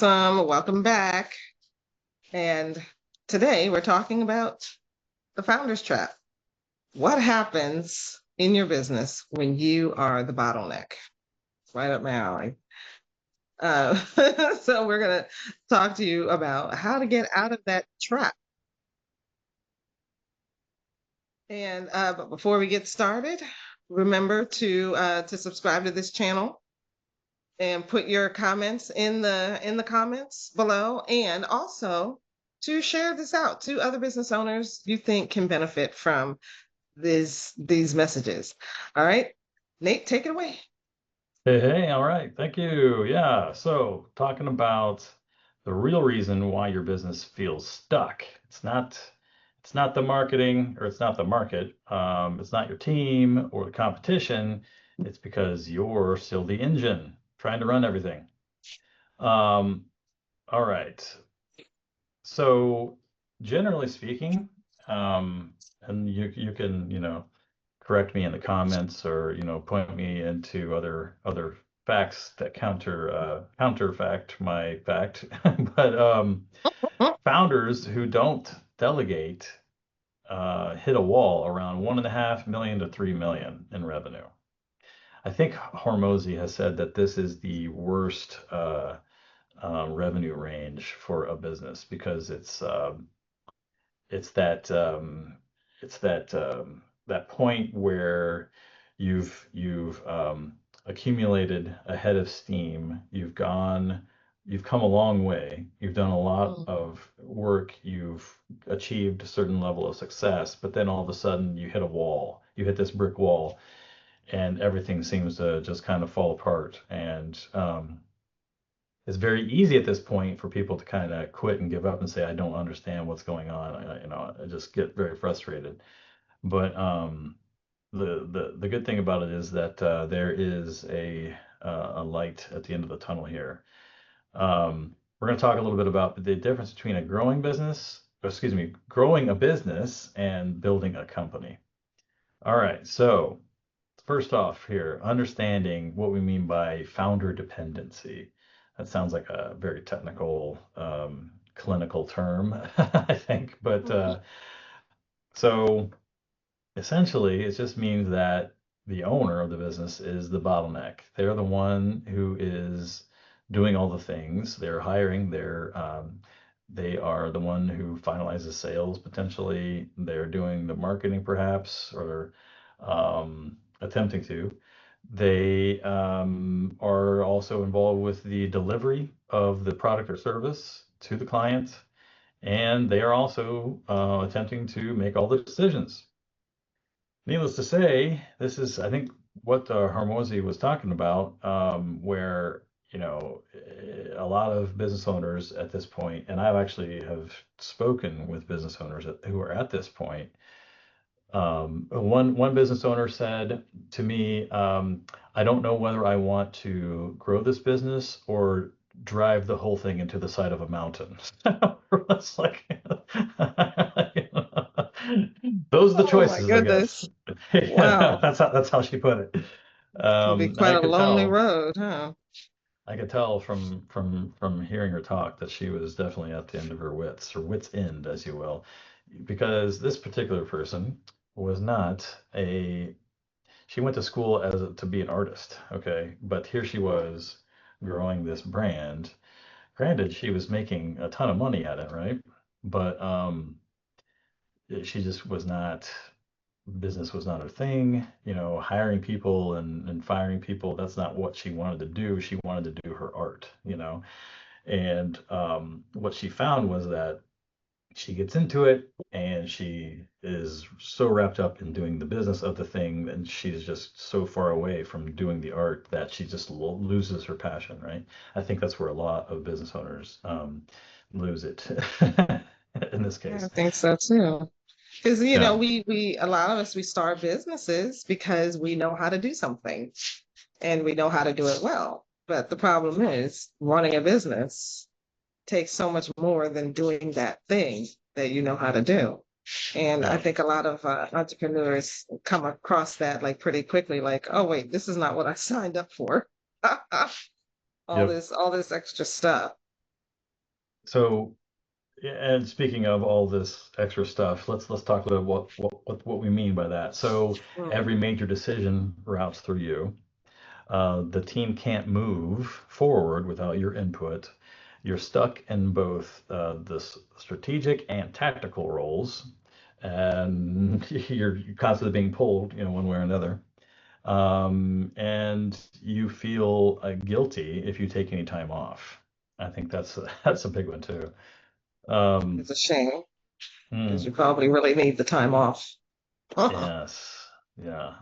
Awesome. Welcome back. And today we're talking about the founder's trap. What happens in your business when you are the bottleneck? Right up my alley. So we're going to talk to you about how to get out of that trap. And but before we get started, remember to subscribe to this channel and put your comments in the comments below, and also to share this out to other business owners you think can benefit from these messages. All right, Nate, take it away. Hey, all right. Thank you. Yeah. So talking about the real reason why your business feels stuck. It's not the marketing, or it's not the market. It's not your team or the competition. It's because you're still the engine trying to run everything. All right. So generally speaking, and you can, correct me in the comments, or point me into other facts that counterfact my fact. But founders who don't delegate hit a wall around 1.5 million to 3 million in revenue. I think Hormozy has said that this is the worst revenue range for a business, because it's that that point where you've accumulated a head of steam. You've come a long way. You've done a lot of work. You've achieved a certain level of success, but then all of a sudden you hit a wall. You hit this brick wall, and everything seems to just kind of fall apart. And it's very easy at this point for people to kind of quit and give up and say, I don't understand what's going on. I just get very frustrated. But the good thing about it is that there is a light at the end of the tunnel here. We're going to talk a little bit about the difference between growing a business and building a company. All right, so first off here, understanding what we mean by founder dependency. That sounds like a very technical, clinical term, I think. But so essentially, it just means that the owner of the business is the bottleneck. They're the one who is doing all the things. They're hiring. They are the one who finalizes sales potentially. They're doing the marketing perhaps, or attempting to. They are also involved with the delivery of the product or service to the client, and they are also attempting to make all the decisions. Needless to say, this is, I think, what Hormozy was talking about, where a lot of business owners at this point, and I've actually have spoken with business owners who are at this point. One business owner said to me, I don't know whether I want to grow this business or drive the whole thing into the side of a mountain. It's like, those are the choices, Oh my I guess. goodness. Wow. That's how she put it. It'll be And quite a lonely road, huh? I could tell from hearing her talk that she was definitely at the end of her wits end, as you will, because this particular person was not a. She went to school to be an artist, okay, but here she was growing this brand. Granted, she was making a ton of money at it, right? But she just was not. Business was not her thing. Hiring people and firing people, that's not what she wanted to do. She wanted to do her art. And what she found was that she gets into it, and she is so wrapped up in doing the business of the thing, and she's just so far away from doing the art that she just loses her passion, right? I think that's where a lot of business owners lose it in this I case. think so too. Because Yeah. we a lot of us, we start businesses because we know how to do something and we know how to do it well. But the problem is running a business takes so much more than doing that thing that you know how to do. And I Yeah. think a lot of entrepreneurs come across that like pretty quickly, like, oh wait, this is not what I signed up for. Yep. All this extra stuff. So, and speaking of all this extra stuff, let's talk about what we mean by that. So Mm. every major decision routes through you. The team can't move forward without your input. You're stuck in both the strategic and tactical roles, and you're constantly being pulled, one way or another. And you feel guilty if you take any time off. I think that's that's a big one too. Um, It's a shame because hmm, you probably really need the time off. yes, yeah.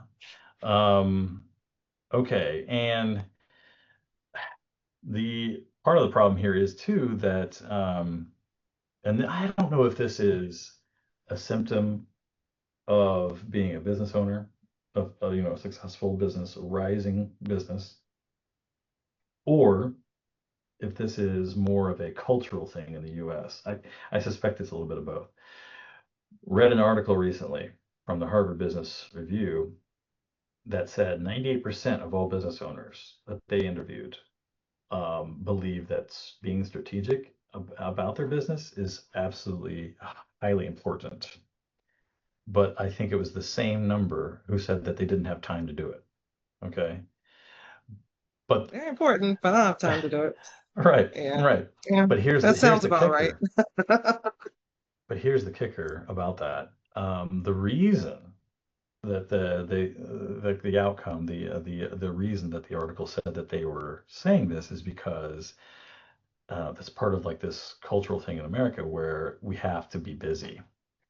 Um, okay, and the part of the problem here is too that, and I don't know if this is a symptom of being a business owner, of a successful business, a rising business, or if this is more of a cultural thing in the US. I suspect it's a little bit of both. Read an article recently from the Harvard Business Review that said 98% of all business owners that they interviewed believe that being strategic about their business is absolutely highly important. But I think it was the same number who said that they didn't have time to do it. Okay. But Very important, but I don't have time to do it. right, Yeah. right. Yeah. But That here's sounds the about right. kicker. But here's the kicker about that. The reason that the outcome, the reason that the article said that they were saying this is because that's part of like this cultural thing in America where we have to be busy,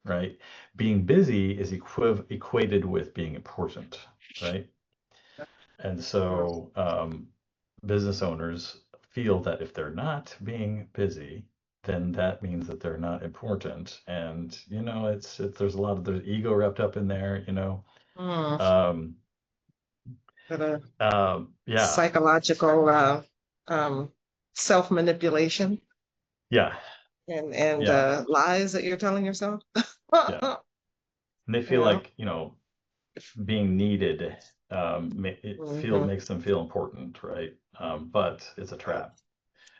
right? Being busy is equated with being important, right? And Mm. so business owners feel that if they're not being busy, then that means that they're not important. And there's a lot of there's ego wrapped up in there. Mm. Um, But yeah, psychological um, self-manipulation yeah, and yeah, lies that you're telling yourself. yeah. And they feel Yeah. like, being needed, Hmm. makes them feel important, right? But it's a Yeah. trap.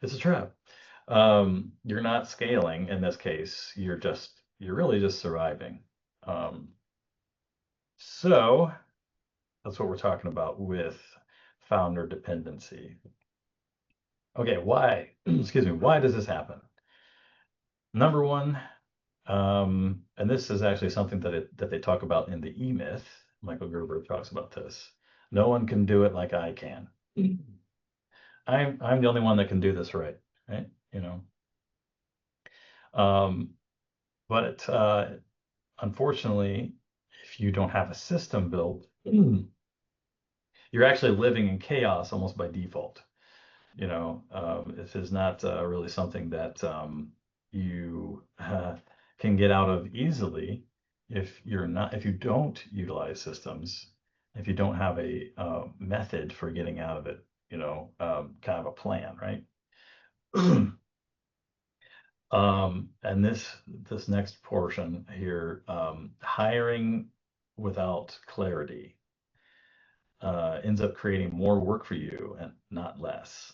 It's a trap. You're not scaling in this case. You're really just surviving. Um, so that's what we're talking about with founder dependency. Okay, why? Excuse me. Why does this happen? Number one, and this is actually something that they talk about in the E-Myth. Michael Gerber talks about this. No one can do it like I can. I'm the only one that can do this right, right? Um, but unfortunately, if you don't have a system built, you're actually living in chaos almost by default. This is not really something that you can get out of easily if you don't utilize systems, if you don't have a method for getting out of it, kind of a plan, right? And this next portion here, hiring without clarity ends up creating more work for you and not less.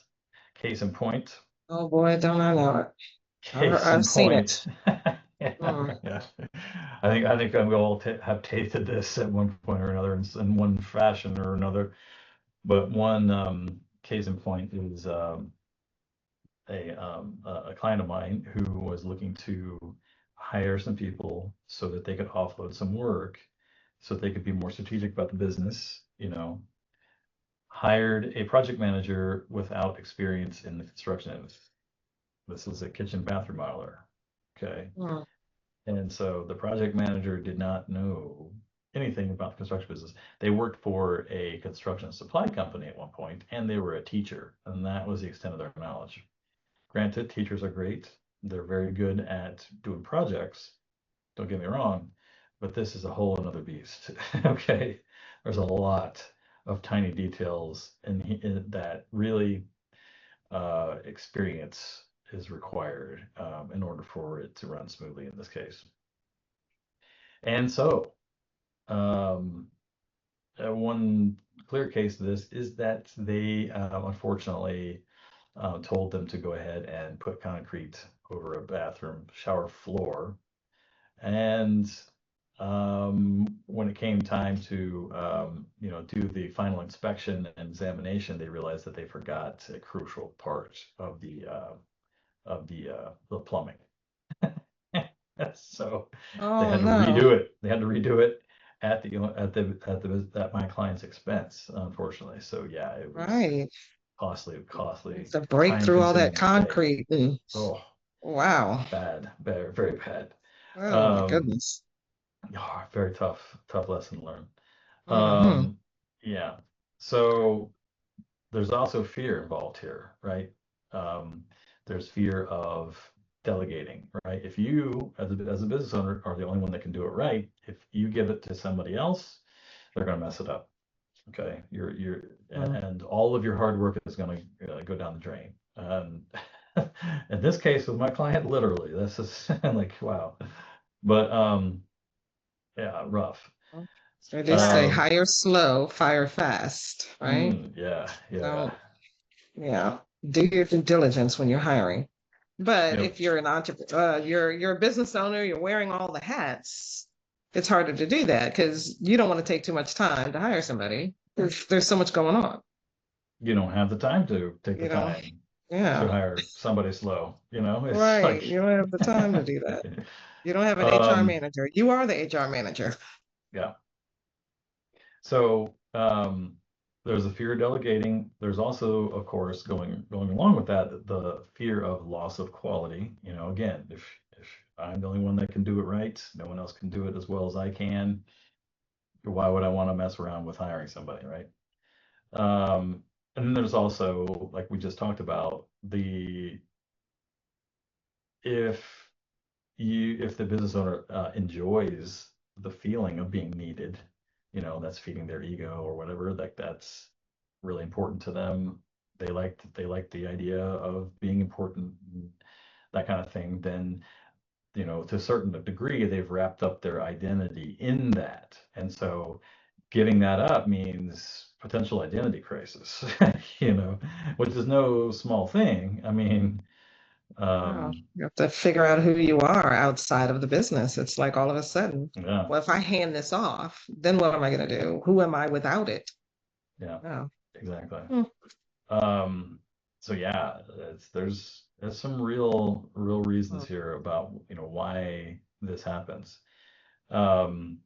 Case in point, Oh boy, don't I know it. case I've in seen it. point. Yeah, Mm. yeah. I think we all have tasted this at one point or another in one fashion or another. But one case in point is a client of mine who was looking to hire some people so that they could offload some work, so that they could be more strategic about the business. Hired a project manager without experience in the construction. This is a kitchen bathroom modeler. Okay. Mm. And so the project manager did not know anything about the construction business. They worked for a construction supply company at one point, and they were a teacher, and that was the extent of their knowledge. Granted, teachers are great. They're very good at doing projects. Don't get me wrong, but this is a whole another beast. Okay. There's a lot of tiny details in that really experience is required in order for it to run smoothly in this case. And so, um, one clear case of this is that they unfortunately told them to go ahead and put concrete over a bathroom shower floor. And when it came time to do the final inspection and examination, they realized that they forgot a crucial part of the plumbing. So they Oh had to no. redo it. They had to redo it at my client's expense, unfortunately. So yeah, it was Right. costly, It's a break through all that time-consuming mistake. concrete. And, Oh, wow. bad, very, very bad. Oh my Um, goodness. very tough lesson learned. Hmm. Yeah. So there's also fear involved here, right? Um, there's fear of delegating, right? If you, as a business owner, are the only one that can do it right, if you give it to somebody else, they're going to mess it up. Okay, and all of your hard work is going to go down the drain. In this case, with my client, literally, this is like wow. But yeah, rough. So they say Um, hire slow, fire fast, right? yeah. Don't, yeah, do your due diligence when you're hiring. But Yep. if you're an entrepreneur, you're a business owner, you're wearing all the hats, it's harder to do that because you don't want to take too much time to hire somebody. There's so much going on, You don't have the time to take the you know. time to Yeah, hire somebody slow. It's right. like, You don't have the time to do that. You don't have an HR um, manager. You are the HR manager. yeah. So there's a fear of delegating. There's also, of course, going along with that, the fear of loss of quality. Again, if I'm the only one that can do it right, no one else can do it as well as I can. Why would I want to mess around with hiring somebody, right? And then there's also, like we just talked about, if if the business owner enjoys the feeling of being needed, that's feeding their ego or whatever, like that's really important to them. They like the idea of being important, that kind of thing. Then, to a certain degree, they've wrapped up their identity in that, and so giving that up means potential identity crisis, which is no small thing. I mean, Wow. um, You have to figure out who you are outside of the business. It's like all of a sudden, yeah, well, if I hand this off, then what am I going to do? Who am I without it? yeah, Oh. exactly. Hmm. Um, so yeah, there's some real reasons here about why this happens. Um,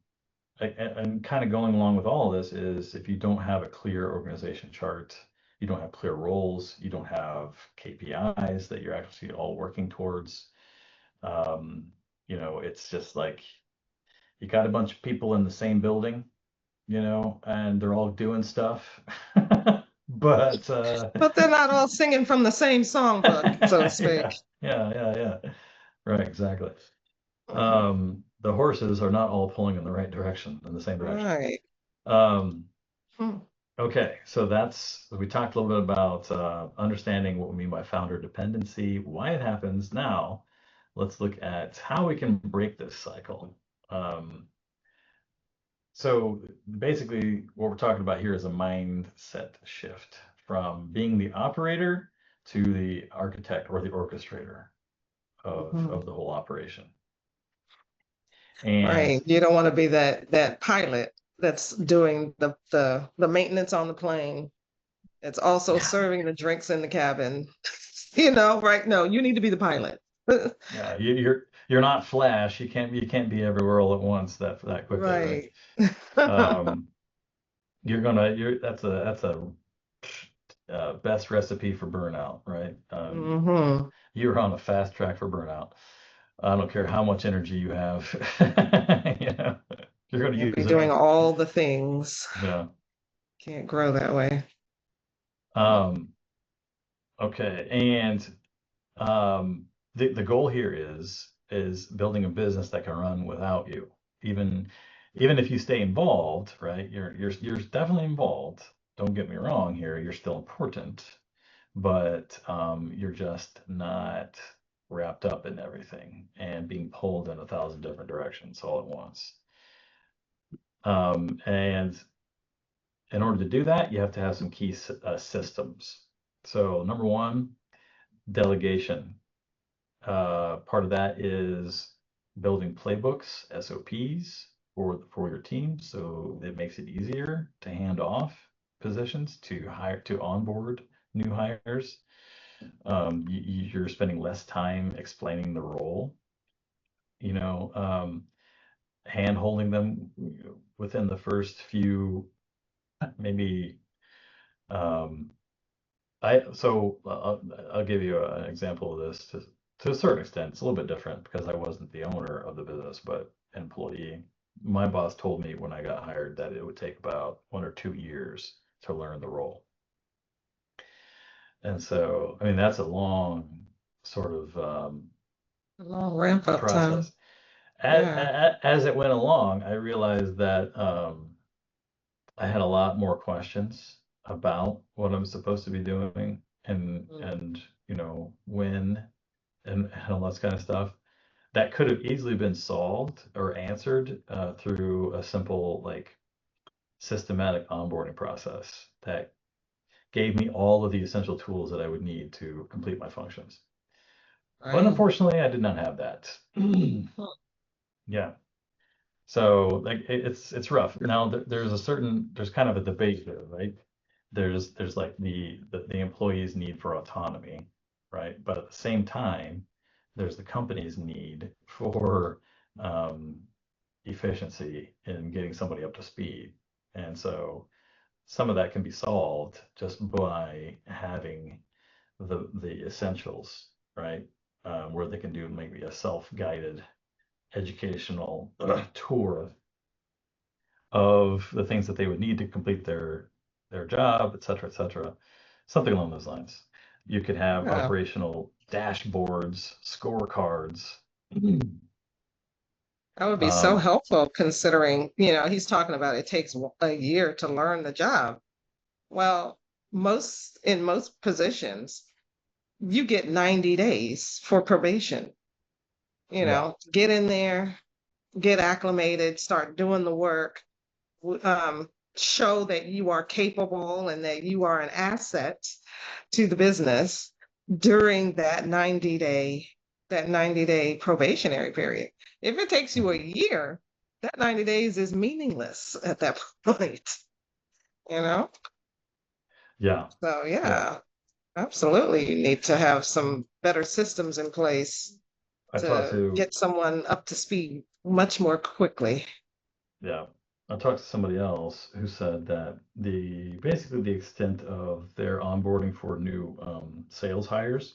and kind of going along with all of this is if you don't have a clear organization chart, you don't have clear roles, you don't have KPIs that you're actually all working towards. Um, it's just like you got a bunch of people in the same building, and they're all doing stuff. But But they're not all singing from the same songbook, so to speak. yeah. Right, exactly. Mhm. The horses are not all pulling in the right direction, in the same direction. Right. Um, Hmm. okay, so we talked a little bit about understanding what we mean by founder dependency, why it happens. Now, let's look at how we can break this cycle. Um, so basically, what we're talking about here is a mindset shift from being the operator to the architect or the orchestrator Mhm. of the whole operation. And Right. You don't want to be that pilot that's doing the maintenance on the plane. It's also yeah, serving the drinks in the cabin. Right? No, you need to be the pilot. yeah, you're not Flash. You can't be everywhere all at once that quickly, right? Right. Um, that's a best recipe for burnout, right? Hmm. You're on a fast track for burnout. I don't care how much energy you have, you know, you're going to Can't be use it doing up. all the things. Yeah. Can't grow that way. Um, okay. And the goal here is building a business that can run without you. Even even if you stay involved, right? You're definitely involved. Don't get me wrong here. You're still important, but you're just not wrapped up in everything and being pulled in 1,000 different directions all at once. And in order to do that, you have to have some key systems. So number one, Delegation. Part of that is building playbooks, SOPs for your team, so it makes it easier to hand off positions to onboard new hires. You're spending less time explaining the role, you know, hand holding them within the first few, maybe. I'll give you an example of this to a certain extent. It's a little bit different because I wasn't the owner of the business, but employee. My boss told me when I got hired that it would take about 1 or 2 years to learn the role. And so, I mean, that's a long sort of A long ramp up time. process. Yeah. As it went along, I realized that I had a lot more questions about what I'm supposed to be doing Mm. and when and all that kind of stuff that could have easily been solved or answered through a simple like systematic onboarding process that gave me all of the essential tools that I would need to complete my functions. But Right. unfortunately, I did not have that. Huh. Yeah. So like it's rough. Now there's kind of a debate here, right? There's like the employee's need for autonomy, right? But at the same time, there's the company's need for um, efficiency in getting somebody up to speed. And so some of that can be solved just by having the essentials, right? Where they can do maybe a self-guided educational tour of the things that they would need to complete their job, et cetera, et cetera. Something along those lines. You could have Yeah. operational dashboards, scorecards. That would be so Um, helpful considering, he's talking about it takes a year to learn the job. Well, in most positions, you get 90 days for probation. yeah, Get in there, get acclimated, start doing the work, show that you are capable and that you are an asset to the business during that 90-day probationary period. If it takes you a mhm, year, that 90 days is meaningless at that point, you know? yeah, So yeah. yeah, absolutely. You need to have some better systems in place I talked to to get someone up to speed much more quickly. yeah, I talked to somebody else who said that basically the extent of their onboarding for new sales hires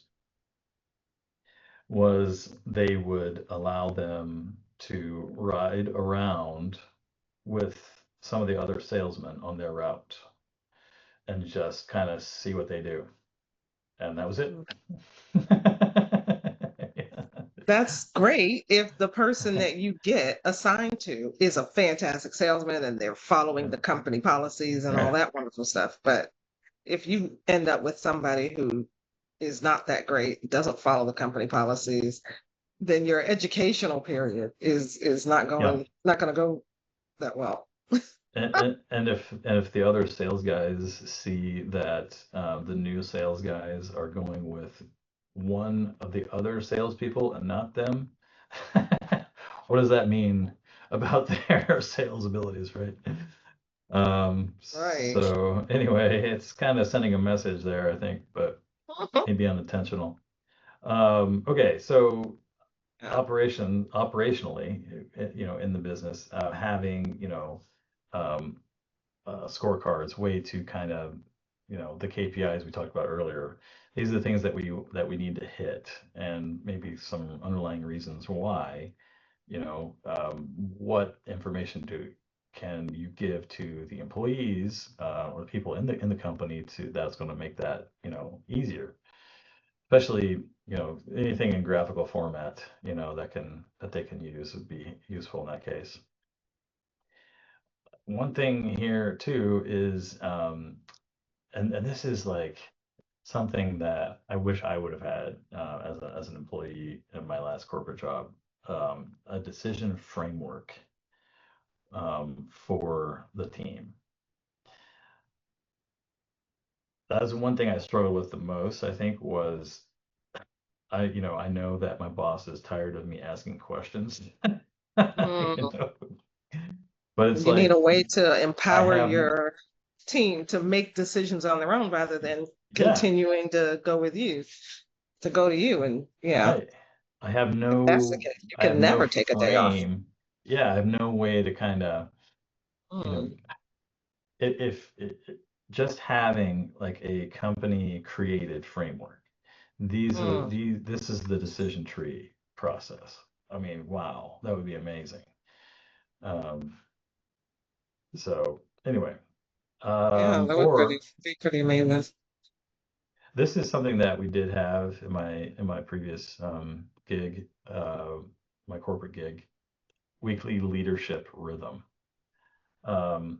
was they would allow them to ride around with some of the other salesmen on their route and just kind of see what they do. And that was it. That's great if the person that you get assigned to is a fantastic salesman and they're following the company policies and all that wonderful stuff. But if you end up with somebody who is not that great, doesn't follow the company policies, then your educational period is Yeah. not going to go that well. And if the other sales guys see that the new sales guys are going with one of the other salespeople and not them, what does that mean about their sales abilities, right? Right. So anyway, it's kind of sending a message there, I think, but maybe unintentional. Okay, so Yeah. operationally, in the business, having, um, scorecards, way to kind of, the KPIs we talked about earlier. These are the things that we need to hit, and maybe some underlying reasons why. What information can you give to the employees or the people in the company that's going to make that easier, especially anything in graphical format that they can use would be useful in that case. One thing here too is and this is like something that I wish I would have had as an employee in my last corporate job, a decision framework for the team. That's one thing I struggled with the most, I think, was I know that my boss is tired of me asking questions. Mm. But it's You need a like way to I empower have, your team to make decisions on their own rather than yeah, continuing to go with you, to go to you. And yeah, right. I have if that's the no, case, you I have can no never take a day off. frame. Yeah, I have no way to kind of, you know, Mm, if just having like a company created framework. mm. This is the decision tree process. I mean, wow, that would be amazing. Um, so anyway, Yeah, that would or be pretty amazing. this is something that we did have in my previous gig, my corporate gig, weekly leadership rhythm. Um,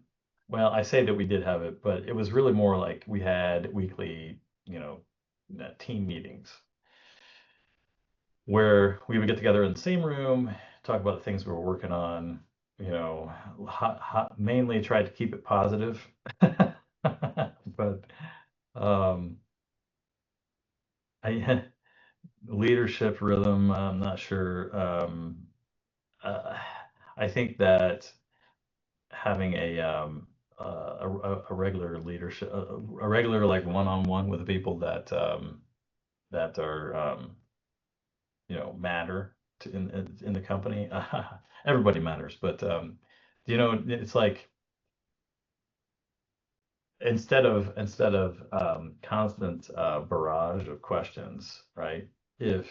well, I say that we did have it, but it was really more like we had weekly, team meetings where we would get together in the same room, talk about the things we were working on, mainly try to keep it positive. But um, I leadership rhythm, I'm not sure. Uh, I think that having a regular leadership, a regular like one-on-one with the people that are matter in the company. Everybody matters, but it's like instead of constant barrage of questions, right? If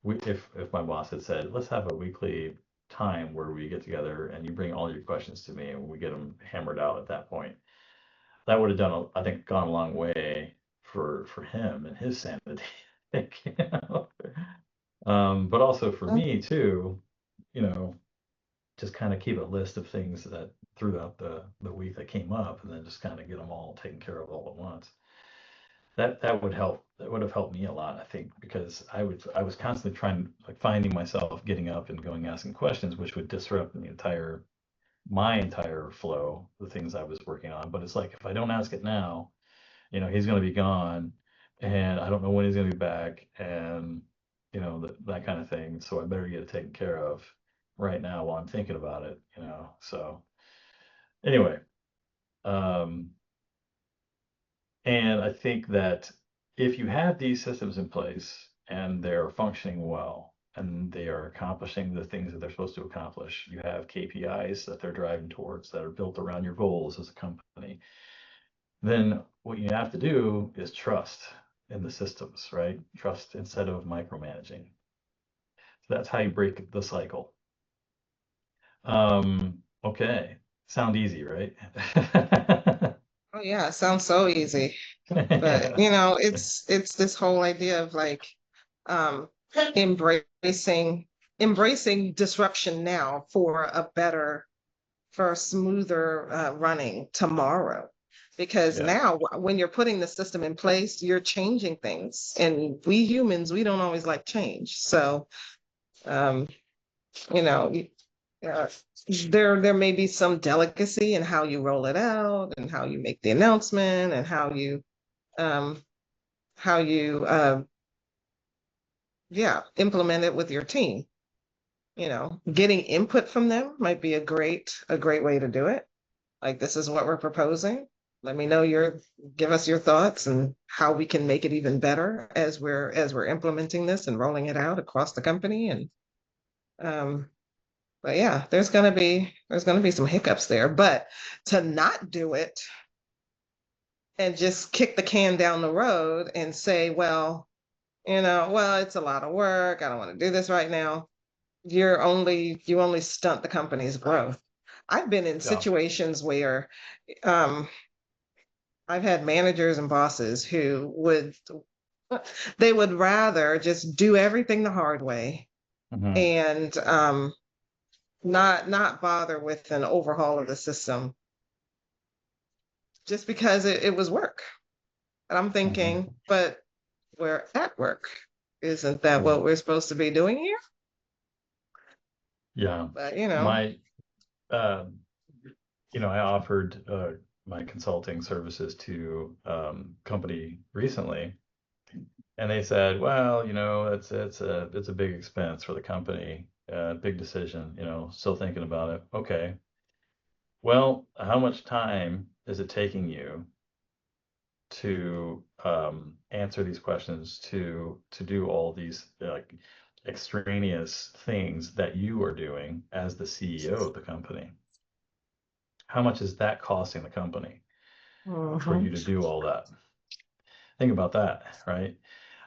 if my boss had said, let's have a weekly time where we get together and you bring all your questions to me and we get them hammered out at that point, that would have I think, gone a long way for him and his sanity. I think, but also for me too, you know, just kind of keep a list of things that throughout the week that came up, and then just kind of get them all taken care of all at once. That would help. That would have helped me a lot, I think, because I was constantly trying, like, finding myself getting up and going asking questions, which would disrupt my entire flow, the things I was working on. But it's like if I don't ask it now, he's going to be gone, and I don't know when he's going to be back, and that kind of thing. So I better get it taken care of right now while I'm thinking about it. So anyway, um, and I think that if you have these systems in place and they're functioning well and they are accomplishing the things that they're supposed to accomplish, you have KPIs that they're driving towards that are built around your goals as a company, then what you have to do is trust in the systems, right? Trust instead of micromanaging. So that's how you break the cycle. Okay. Sound easy, right? Oh yeah, it sounds so easy. But Yeah. it's this whole idea of like um embracing embracing disruption now for a smoother running tomorrow. Because Yeah. now when you're putting the system in place, you're changing things. And we humans, we don't always like change. So um, you know, uh, there may be some delicacy in how you roll it out and how you make the announcement and um how you yeah, implement it with your team. Getting input from them might be a great way to do it. Like, this is what we're proposing. Let me know give us your thoughts and how we can make it even better as we're implementing this and rolling it out across the company. And um, but yeah, there's gonna be some hiccups there. But to not do it and just kick the can down the road and say, well, well, it's a lot of work. I don't want to do this right now. You only stunt the company's growth. I've been in Yeah. situations where um, I've had managers and bosses who they would rather just do everything the hard way Hmm. and not bother with an overhaul of the system just because it was work. And I'm Hmm. thinking, but we're at work. Isn't that Yeah. what we're supposed to be doing here? Yeah. But My, uh, I offered my consulting services to company recently, And they said, well, it's a big expense for the company, big decision, still thinking about it. Okay. Well, how much time is it taking you to answer these questions, to do all these like extraneous things that you are doing as the CEO of the company? How much is that costing the company for Mhm. you to do all that? Think about that, right?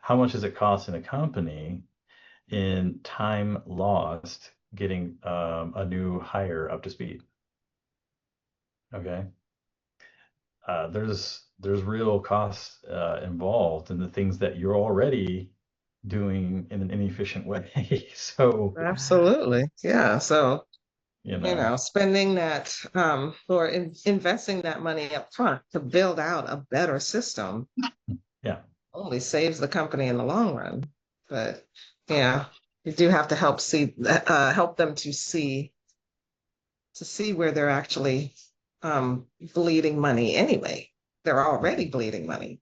How much is it costing the company in time lost getting a new hire up to speed? Okay. There's real costs involved in the things that you're already doing in an inefficient way. So, Absolutely. Yeah. So, you know, spending that or investing that money up front to build out a better system yeah, only saves the company in the long run. But yeah, you do have to help them to see where they're actually bleeding money anyway. They're already mhm, bleeding money.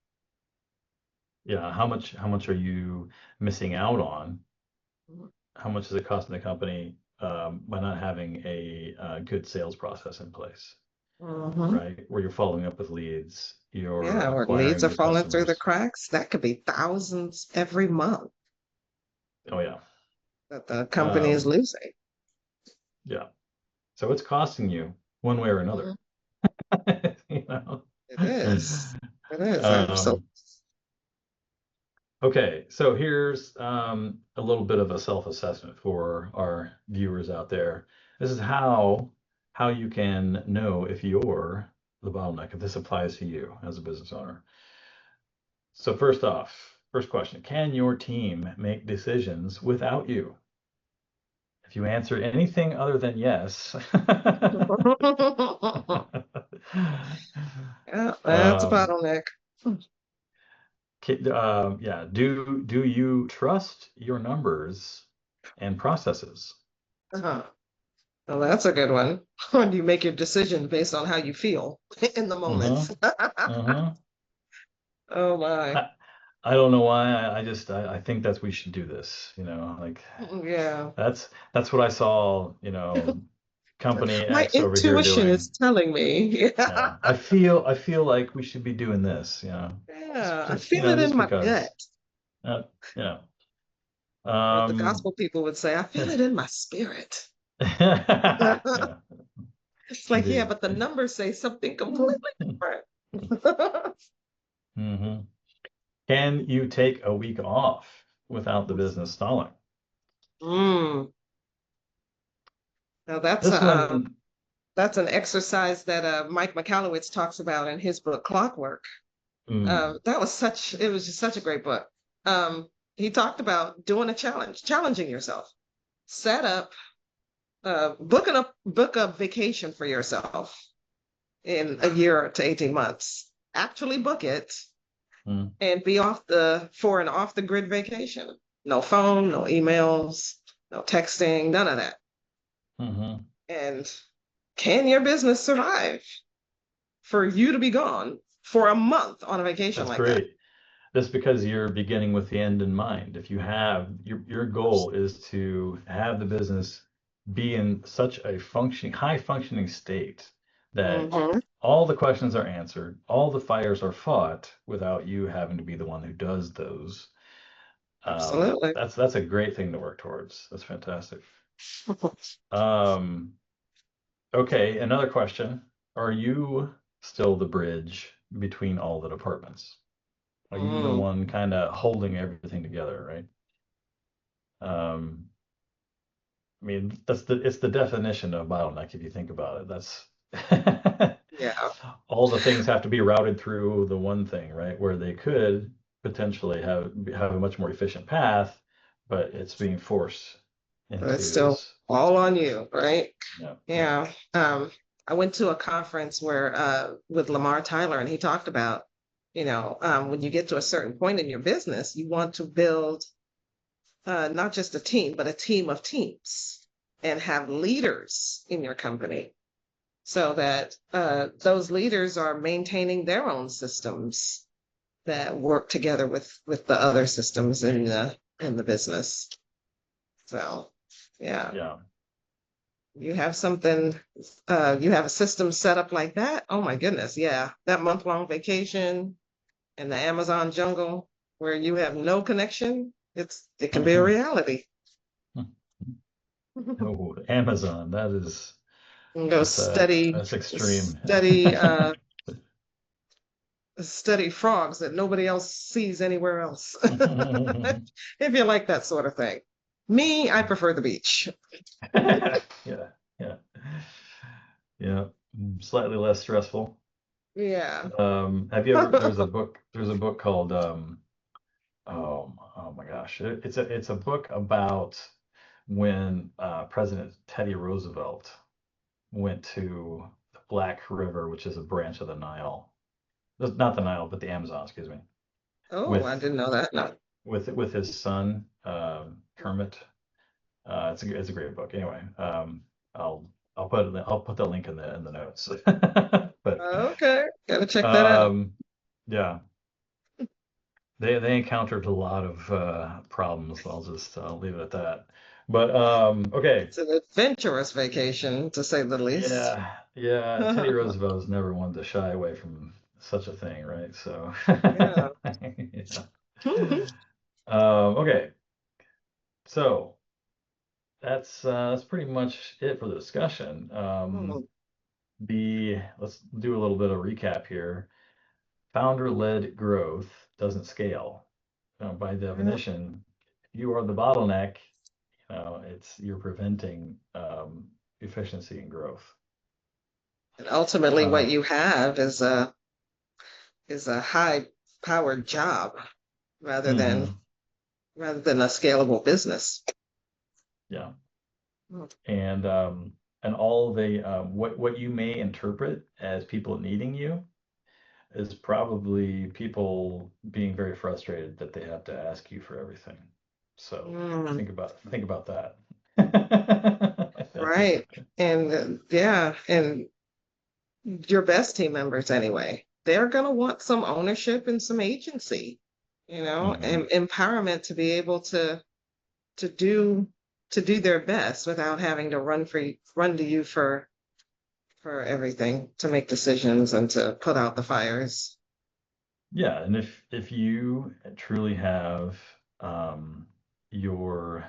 yeah. How much are you missing out on? How much is it costing the company by not having a, good sales process in place, Hmm. right? Where you're following up with leads, you're Yeah, where leads acquiring are new falling through the customers. cracks. That could be thousands every month Oh yeah, that the company is um, losing. yeah. So it's costing you one way or another. Mhm. You know. It is. It is. Absolutely. Um, okay, so here's a little bit of a self-assessment for our viewers out there. This is how you can know if you're the bottleneck, if this applies to you as a business owner. So first off, first question, can your team make decisions without you? If you answered anything other than yes, Yeah, that's a um, bottleneck. yeah, do you trust your numbers and processes? Uh-huh. Well, that's a good one. When you make your decision based on how you feel in the Uh-huh. moment. Uh-huh. Oh my. I, I don't know why. I think that we should do this, like Yeah. that's what I saw, company My X over here intuition doing. is telling me. Yeah. Yeah. I feel like we should be doing this, Yeah. I just, feel it in just my gut. because. Uh, you know. Or the Um gospel people would say, I feel it in my spirit. yeah, It's like, yeah, indeed. but the numbers say something completely different. Hmm. Can you take a week off without the business stalling? Mm. Now This one, that's an exercise that Mike Michalowicz talks about in his book Clockwork. mm, It was just such a great book. He talked about doing a challenging yourself. Set up, book a vacation for yourself in a year to 18 months. Actually book it mm, and be for an off the grid vacation. No phone, no emails, no texting, none of that. hmm. And can your business survive for you to be gone for a month on a vacation That's like that? great. That's because you're beginning with the end in mind. If you have your goal is to have the business be in such a high functioning state that Hmm. all the questions are answered, all the fires are fought without you having to be the one who does those. Absolutely. That's a great thing to work towards. That's fantastic. Um, okay, another question. Are you still the bridge between all the departments? Are you the Mm. one kind of holding everything together, right? Um, I mean, it's the definition of bottleneck if you think about it. That's Yeah, all the things have to be routed through the one thing, right? Where they could potentially have a much more efficient path, but it's being forced but it's into still this. all on you, right? Yeah, yeah. Yeah. I went to a conference where with Lamar Tyler, and he talked about, when you get to a certain point in your business, you want to build not just a team, but a team of teams and have leaders in your company so that those leaders are maintaining their own systems that work together with the other systems in the business. So yeah, Yeah. you have something, you have a system set up like that. Oh my goodness, yeah, that month-long vacation in the Amazon jungle where you have no connection, it can be a reality. Oh, Amazon, that is Go study that's extreme. study study frogs that nobody else sees anywhere else. If you like that sort of thing. Me, I prefer the beach. Yeah, yeah, yeah. Slightly less stressful. Yeah. Have you ever? There's a book called oh my gosh, it's a book about when President Teddy Roosevelt went to the Black River, which is a branch of the Nile. Not the Nile, but the Amazon, excuse me. Oh, I With didn't know that. No. with his son Kermit. It's a great book. Anyway, I'll I'll put the link in the notes. But Okay, gotta check that out. um, yeah, they encountered a lot of problems. I'll leave it at that. But okay, It's an adventurous vacation, to say the least. yeah. Teddy Roosevelt was never one to shy away from such a thing, right? So Yeah. yeah. Okay, so that's pretty much it for the discussion. Let's do a little bit of recap here. Founder-led growth doesn't scale. By definition, if you are the bottleneck, you're preventing efficiency and growth. And ultimately, Uh, what you have is a high powered job rather than mhm, a scalable business. yeah, Mm. and all the what you may interpret as people needing you is probably people being very frustrated that they have to ask you for everything. So Mm, think about that. right. And yeah, and your best team members anyway, they're going to want some ownership and some agency, and Hmm. empowerment to be able to do their best without having to run to you for everything, to make decisions and to put out the fires. Yeah, and if you truly have um, your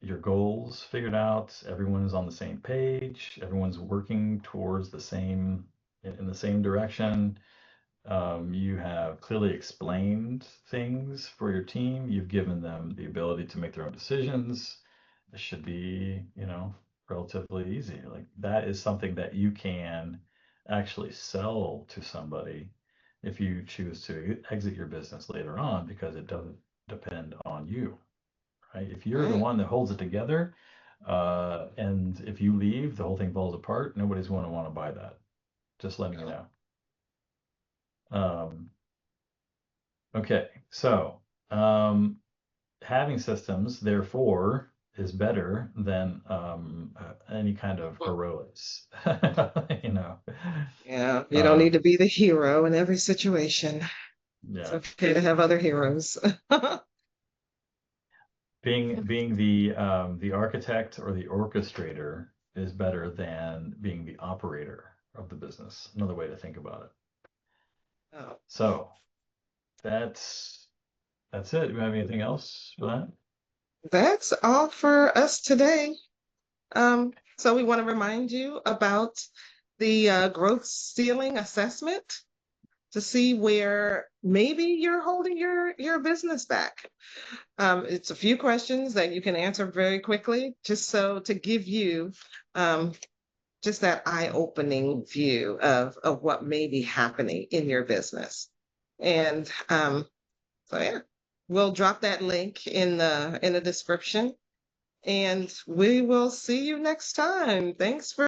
your goals figured out, everyone is on the same page, everyone's working towards the same in the same direction. You have clearly explained things for your team. You've given them the ability to make their own decisions. It should be, relatively easy. Like that is something that you can actually sell to somebody if you choose to exit your business later on because it doesn't depend on you, right? If you're the Right. one that holds it together, and if you leave, the whole thing falls apart. Nobody's going to want to buy that. Just letting you know. Um, Okay, so having systems, therefore, is better than any kind of heroics. You know, Yeah, you don't need to um, be the hero in every situation. It's yeah, okay to have other heroes. being the architect or the orchestrator is better than being the operator of the business. Another way to think about it. Oh, So that's it. Do you have anything else for that? that's all for us today. So we want to remind you about the growth ceiling assessment to see where maybe you're holding your business back. It's a few questions that you can answer very quickly, just so to give you um, just that eye-opening view of what may be happening in your business. And so yeah, we'll drop that link in the description, and we will see you next time. Thanks for